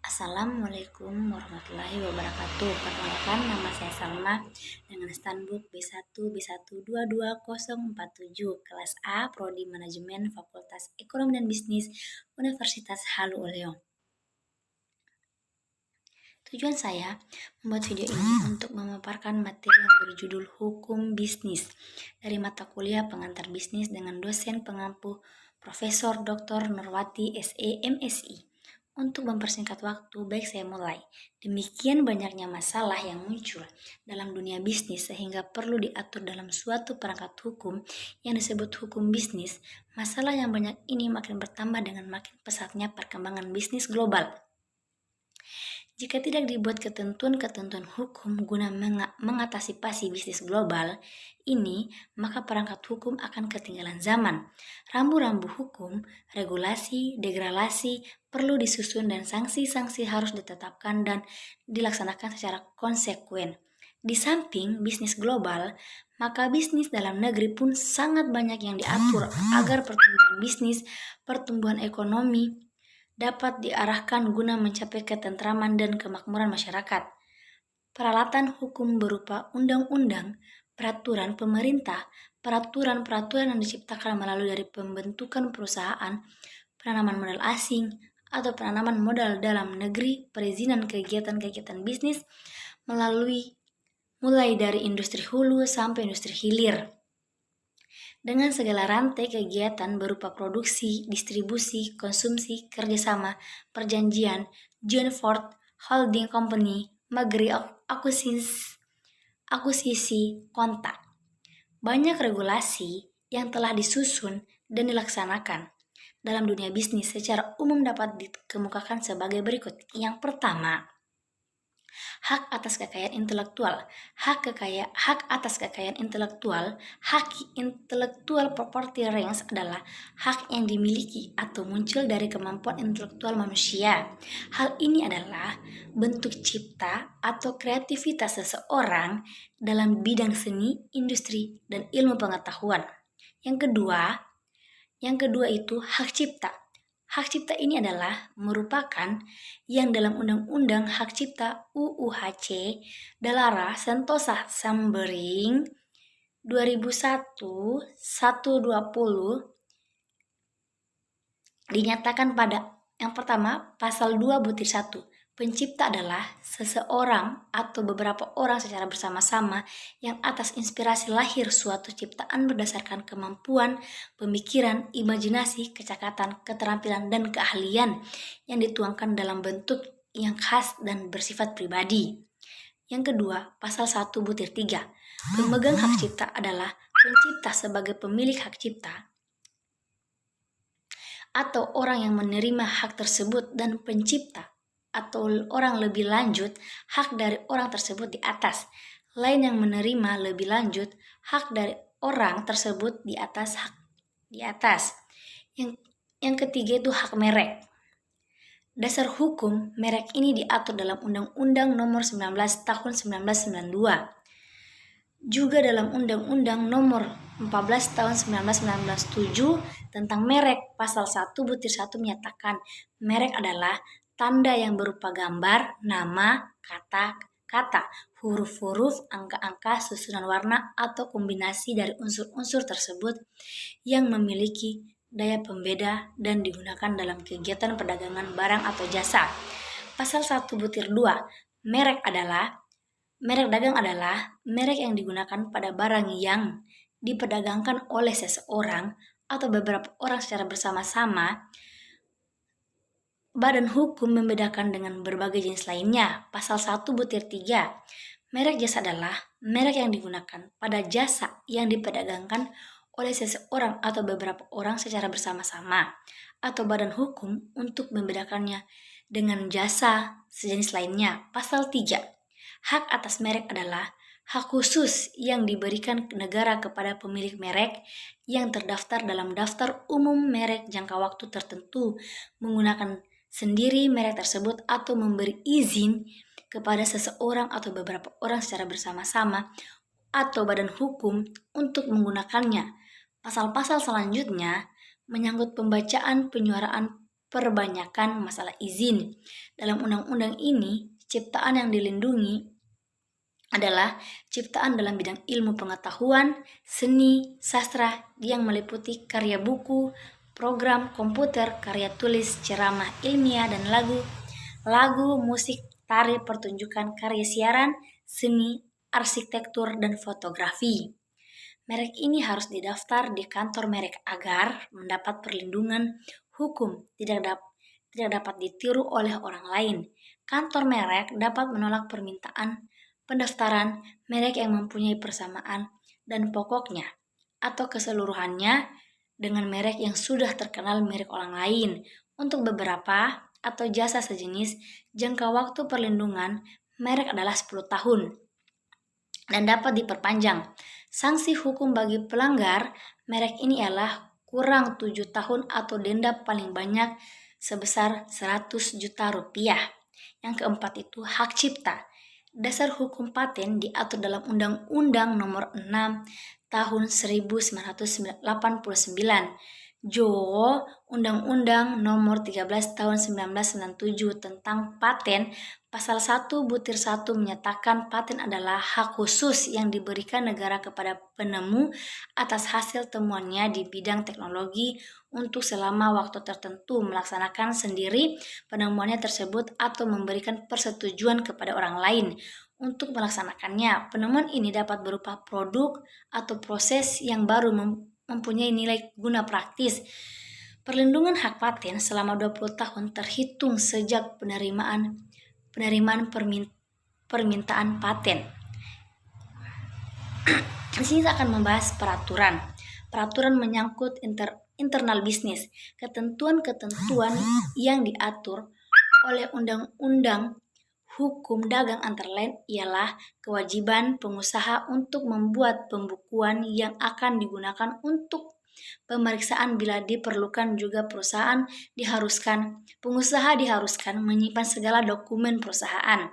Assalamualaikum warahmatullahi wabarakatuh. Perkenalkan, nama saya Salma dengan standbook B1B1222047 kelas A, Prodi Manajemen, Fakultas Ekonomi dan Bisnis, Universitas Halu Oleo. Tujuan saya membuat video ini untuk memaparkan materi yang berjudul Hukum Bisnis dari mata kuliah Pengantar Bisnis dengan dosen pengampu Profesor Dr. Nurwati SE MSI. Untuk mempersingkat waktu, baik saya mulai. Demikian banyaknya masalah yang muncul dalam dunia bisnis sehingga perlu diatur dalam suatu perangkat hukum yang disebut hukum bisnis. Masalah yang banyak ini makin bertambah dengan makin pesatnya perkembangan bisnis global. Jika tidak dibuat ketentuan-ketentuan hukum guna mengatasi bisnis global ini, maka perangkat hukum akan ketinggalan zaman. Rambu-rambu hukum, regulasi, degradasi perlu disusun dan sanksi-sanksi harus ditetapkan dan dilaksanakan secara konsekuen. Di samping bisnis global, maka bisnis dalam negeri pun sangat banyak yang diatur agar pertumbuhan bisnis, pertumbuhan ekonomi dapat diarahkan guna mencapai ketentraman dan kemakmuran masyarakat. Peralatan hukum berupa undang-undang, peraturan pemerintah, peraturan-peraturan yang diciptakan melalui dari pembentukan perusahaan, penanaman modal asing, atau penanaman modal dalam negeri, perizinan kegiatan-kegiatan bisnis mulai dari industri hulu sampai industri hilir. Dengan segala rantai kegiatan berupa produksi, distribusi, konsumsi, kerjasama, perjanjian, joint force, holding company, magri akuisisi, kontak. Banyak regulasi yang telah disusun dan dilaksanakan dalam dunia bisnis secara umum dapat dikemukakan sebagai berikut. Yang pertama, hak atas kekayaan intelektual. Hak atas kekayaan intelektual, hak intellectual property rights adalah hak yang dimiliki atau muncul dari kemampuan intelektual manusia. Hal ini adalah bentuk cipta atau kreativitas seseorang dalam bidang seni, industri, dan ilmu pengetahuan. Yang kedua itu hak cipta. Hak cipta ini adalah merupakan yang dalam Undang-Undang Hak Cipta UUHC Dalara Sentosa Sambering 2001-120 dinyatakan pada yang pertama pasal 2 butir 1. Pencipta adalah seseorang atau beberapa orang secara bersama-sama yang atas inspirasi lahir suatu ciptaan berdasarkan kemampuan, pemikiran, imajinasi, kecakapan, keterampilan, dan keahlian yang dituangkan dalam bentuk yang khas dan bersifat pribadi. Yang kedua, pasal 1 butir 3. Pemegang hak cipta adalah pencipta sebagai pemilik hak cipta atau orang yang menerima hak tersebut dan pencipta atau orang lebih lanjut hak dari orang tersebut di atas. Lain yang menerima lebih lanjut hak dari orang tersebut di atas hak di atas. Yang ketiga itu hak merek. Dasar hukum merek ini diatur dalam Undang-Undang Nomor 19 Tahun 1992. Juga dalam Undang-Undang Nomor 14 Tahun 1997 tentang merek, pasal 1 butir 1 menyatakan merek adalah tanda yang berupa gambar, nama, kata, huruf-huruf, angka-angka, susunan warna, atau kombinasi dari unsur-unsur tersebut yang memiliki daya pembeda dan digunakan dalam kegiatan perdagangan barang atau jasa. Pasal 1 butir 2, merek dagang adalah merek yang digunakan pada barang yang diperdagangkan oleh seseorang atau beberapa orang secara bersama-sama. Badan hukum membedakan dengan berbagai jenis lainnya. Pasal 1 butir 3. Merek jasa adalah merek yang digunakan pada jasa yang diperdagangkan oleh seseorang atau beberapa orang secara bersama-sama, atau badan hukum untuk membedakannya dengan jasa sejenis lainnya. Pasal 3. Hak atas merek adalah hak khusus yang diberikan negara kepada pemilik merek yang terdaftar dalam daftar umum merek jangka waktu tertentu, menggunakan sendiri merek tersebut atau memberi izin kepada seseorang atau beberapa orang secara bersama-sama atau badan hukum untuk menggunakannya. Pasal-pasal selanjutnya menyangkut pembacaan, penyuaraan, perbanyakan masalah izin. Dalam undang-undang ini, ciptaan yang dilindungi adalah ciptaan dalam bidang ilmu pengetahuan, seni, sastra yang meliputi karya buku, program komputer, karya tulis, ceramah ilmiah, dan lagu, musik, tari, pertunjukan, karya siaran, seni, arsitektur, dan fotografi. Merek ini harus didaftar di kantor merek agar mendapat perlindungan hukum, tidak dapat ditiru oleh orang lain. Kantor merek dapat menolak permintaan pendaftaran merek yang mempunyai persamaan dan pokoknya atau keseluruhannya dengan merek yang sudah terkenal merek orang lain. Untuk beberapa atau jasa sejenis, jangka waktu perlindungan merek adalah 10 tahun dan dapat diperpanjang. Sanksi hukum bagi pelanggar merek ini ialah kurang 7 tahun atau denda paling banyak sebesar 100 juta rupiah. Yang keempat itu hak cipta. Dasar hukum paten diatur dalam Undang-Undang Nomor 6 Tahun 1989. Undang-Undang Nomor 13 Tahun 1997 tentang paten, Pasal 1 butir 1 menyatakan paten adalah hak khusus yang diberikan negara kepada penemu atas hasil temuannya di bidang teknologi untuk selama waktu tertentu melaksanakan sendiri penemuannya tersebut atau memberikan persetujuan kepada orang lain untuk melaksanakannya. Penemuan ini dapat berupa produk atau proses yang baru mempunyai nilai guna praktis. Perlindungan hak paten selama 20 tahun terhitung sejak penerimaan permintaan paten. Di sini saya akan membahas peraturan menyangkut internal bisnis. Ketentuan-ketentuan yang diatur oleh undang-undang hukum dagang antara lain ialah kewajiban pengusaha untuk membuat pembukuan yang akan digunakan untuk pemeriksaan bila diperlukan. Juga pengusaha diharuskan menyimpan segala dokumen perusahaan.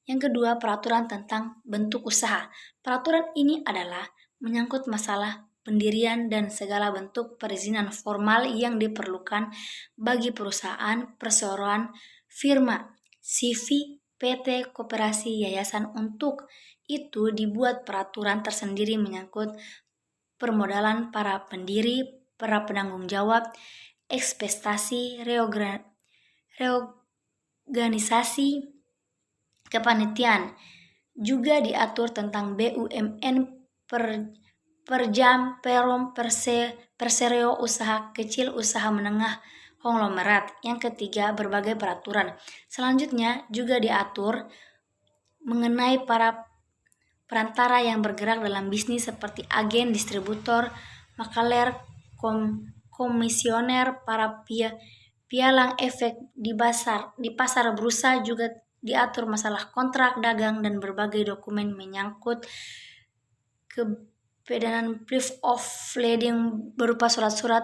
Yang kedua, peraturan tentang bentuk usaha. Peraturan ini adalah menyangkut masalah pendirian dan segala bentuk perizinan formal yang diperlukan bagi perusahaan, perseroan, firma, CV, PT, koperasi, yayasan. Untuk itu dibuat peraturan tersendiri menyangkut permodalan para pendiri, para penanggung jawab, ekspektasi, reorganisasi, kepanitiaan. Juga diatur tentang BUMN, perjam, perum, persereo, usaha kecil, usaha menengah, konglomerat. Yang ketiga, berbagai peraturan. Selanjutnya juga diatur mengenai para perantara yang bergerak dalam bisnis seperti agen, distributor, makaler, komisioner, para pialang efek di pasar bursa. Juga diatur masalah kontrak dagang dan berbagai dokumen menyangkut kebenaran proof of lading berupa surat-surat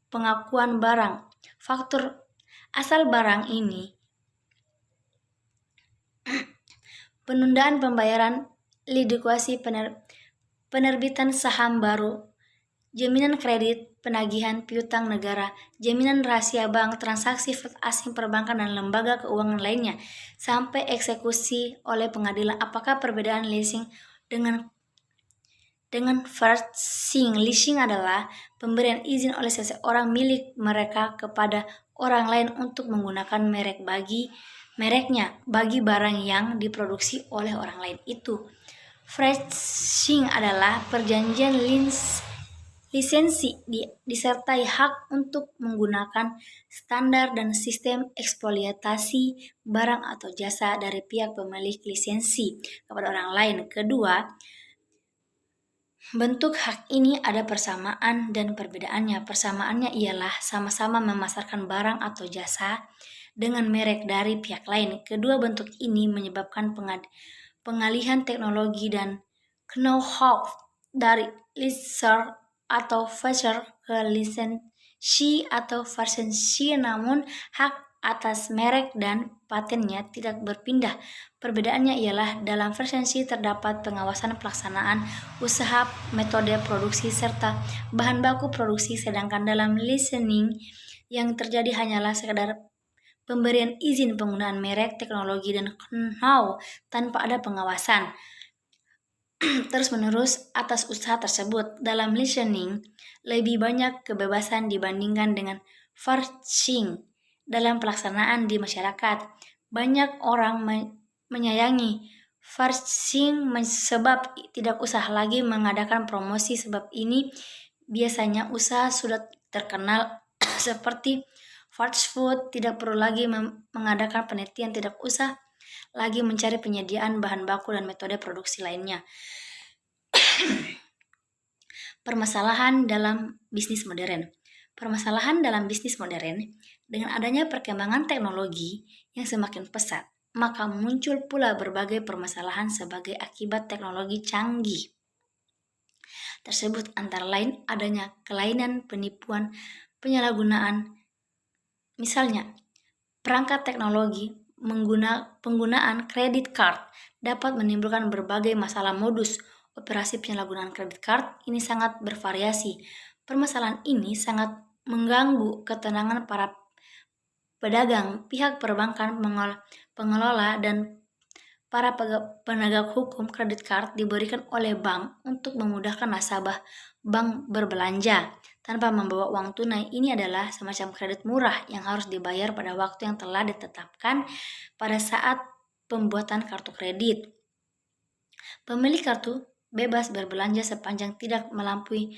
pengakuan barang, faktur asal barang ini, penundaan pembayaran, likuidasi, penerbitan saham baru, jaminan kredit, penagihan piutang negara, jaminan rahasia bank, transaksi asing perbankan dan lembaga keuangan lainnya, sampai eksekusi oleh pengadilan. Apakah perbedaan leasing dengan first-sing? Leasing adalah pemberian izin oleh seseorang milik mereka kepada orang lain untuk menggunakan mereknya bagi barang yang diproduksi oleh orang lain itu. First-sing adalah perjanjian lisensi disertai hak untuk menggunakan standar dan sistem eksploitasi barang atau jasa dari pihak pemilik lisensi kepada orang lain. Kedua, bentuk hak ini ada persamaan dan perbedaannya. Persamaannya ialah sama-sama memasarkan barang atau jasa dengan merek dari pihak lain. Kedua bentuk ini menyebabkan pengalihan teknologi dan know-how dari licensor atau feature ke lisensi atau versensi, namun hak atas merek dan patennya tidak berpindah. Perbedaannya ialah dalam versensi terdapat pengawasan pelaksanaan usaha, metode produksi, serta bahan baku produksi, sedangkan dalam licensing Yang terjadi hanyalah sekadar pemberian izin penggunaan merek, teknologi, dan know-how tanpa ada pengawasan terus-menerus atas usaha tersebut. Dalam listening, lebih banyak kebebasan dibandingkan dengan forcing dalam pelaksanaan di masyarakat. Banyak orang menyayangi forcing sebab tidak usah lagi mengadakan promosi, sebab ini biasanya usaha sudah terkenal seperti fast food, tidak perlu lagi mengadakan penelitian, tidak usah lagi mencari penyediaan bahan baku dan metode produksi lainnya. Permasalahan dalam bisnis modern. Permasalahan dalam bisnis modern, dengan adanya perkembangan teknologi yang semakin pesat, maka muncul pula berbagai permasalahan sebagai akibat teknologi canggih tersebut, antara lain adanya kelainan, penipuan, penyalahgunaan. Misalnya, perangkat teknologi penggunaan kredit card dapat menimbulkan berbagai masalah. Modus operasi penyalahgunaan kredit card ini sangat bervariasi. Permasalahan ini sangat mengganggu ketenangan para pedagang, pihak perbankan, pengelola, dan para penegak hukum. Kredit card diberikan oleh bank untuk memudahkan nasabah bank berbelanja tanpa membawa uang tunai. Ini adalah semacam kredit murah yang harus dibayar pada waktu yang telah ditetapkan pada saat pembuatan kartu kredit. Pemilik kartu bebas berbelanja sepanjang tidak melampaui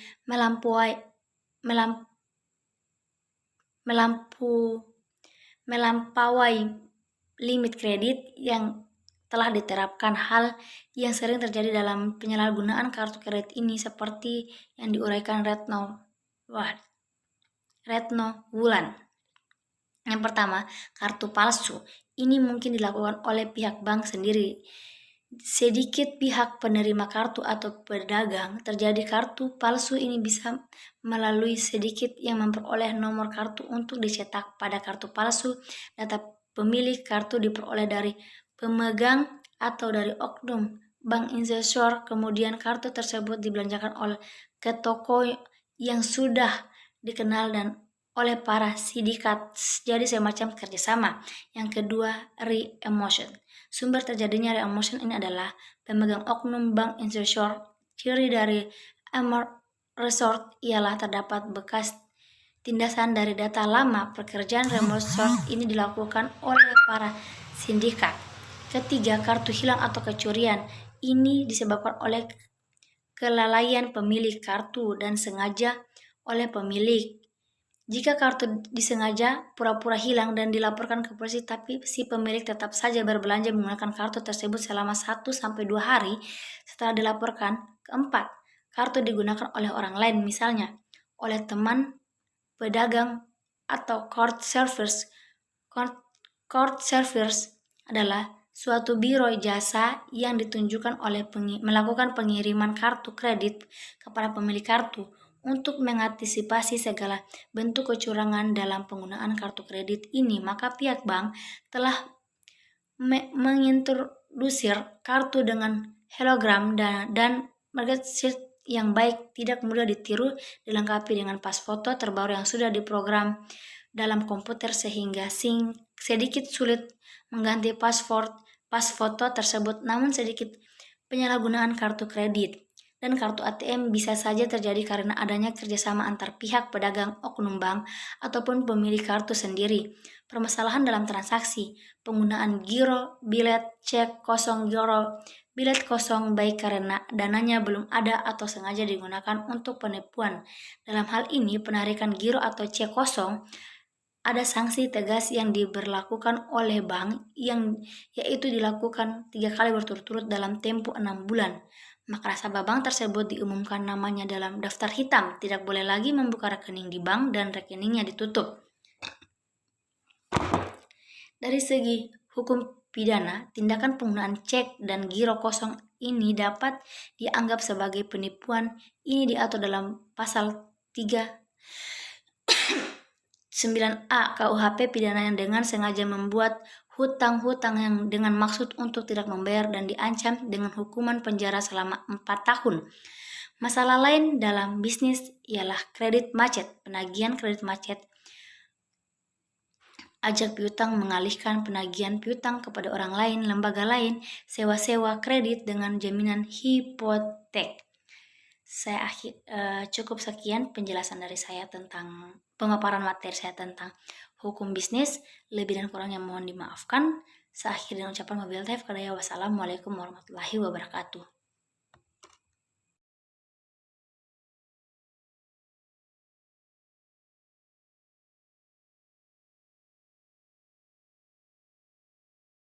limit kredit yang telah diterapkan. Hal yang sering terjadi dalam penyalahgunaan kartu kredit ini seperti yang diuraikan Retno Wulan. Yang pertama, kartu palsu. Ini mungkin dilakukan oleh pihak bank sendiri. Sedikit pihak penerima kartu atau pedagang terjadi kartu palsu ini bisa melalui sedikit yang memperoleh nomor kartu untuk dicetak pada kartu palsu. Data pemilik kartu diperoleh dari pemegang atau dari oknum bank insider. Kemudian kartu tersebut dibelanjakan ke toko yang sudah dikenal dan oleh para sindikat. Jadi semacam kerjasama. Yang kedua, re-emotion. Sumber terjadinya re-emotion ini adalah pemegang oknum bank insider. Ciri dari resort ialah terdapat bekas tindasan dari data lama. Pekerjaan re-emotion ini dilakukan oleh para sindikat. Ketiga, kartu hilang atau kecurian. Ini disebabkan oleh kelalaian pemilik kartu dan sengaja oleh pemilik. Jika kartu disengaja pura-pura hilang dan dilaporkan ke polisi, tapi si pemilik tetap saja berbelanja menggunakan kartu tersebut selama 1-2 hari setelah dilaporkan. Keempat, kartu digunakan oleh orang lain, misalnya oleh teman, pedagang, atau card service. Card service adalah suatu biro jasa yang ditunjukkan oleh melakukan pengiriman kartu kredit kepada pemilik kartu untuk mengantisipasi segala bentuk kecurangan dalam penggunaan kartu kredit ini. Maka pihak bank telah mengintrodusir kartu dengan hologram dan market yang baik, tidak mudah ditiru, dilengkapi dengan pas foto terbaru yang sudah diprogram dalam komputer sehingga sedikit sulit mengganti pas foto tersebut. Namun sedikit penyalahgunaan kartu kredit dan kartu ATM bisa saja terjadi karena adanya kerjasama antar pihak pedagang, oknum bank, ataupun pemilik kartu sendiri. Permasalahan dalam transaksi, penggunaan giro, bilet, cek kosong, giro, bilet kosong baik karena dananya belum ada atau sengaja digunakan untuk penipuan. Dalam hal ini, penarikan giro atau cek kosong ada sanksi tegas yang diberlakukan oleh bank, yaitu dilakukan 3 kali berturut-turut dalam tempo 6 bulan. Maka nasabah bank tersebut diumumkan namanya dalam daftar hitam, tidak boleh lagi membuka rekening di bank dan rekeningnya ditutup. Dari segi hukum pidana, tindakan penggunaan cek dan giro kosong ini dapat dianggap sebagai penipuan. Ini diatur dalam pasal 39A KUHP pidana yang dengan sengaja membuat hutang-hutang yang dengan maksud untuk tidak membayar dan diancam dengan hukuman penjara selama 4 tahun. Masalah lain dalam bisnis ialah kredit macet. Penagihan kredit macet ajak piutang mengalihkan penagihan piutang kepada orang lain, lembaga lain, sewa-sewa kredit dengan jaminan hipotek. Cukup sekian penjelasan dari saya tentang pemaparan materi saya tentang hukum bisnis. Lebih dan kurangnya mohon dimaafkan. Saya akhiri dengan ucapan wabillahi taufiq. Wassalamualaikum warahmatullahi wabarakatuh.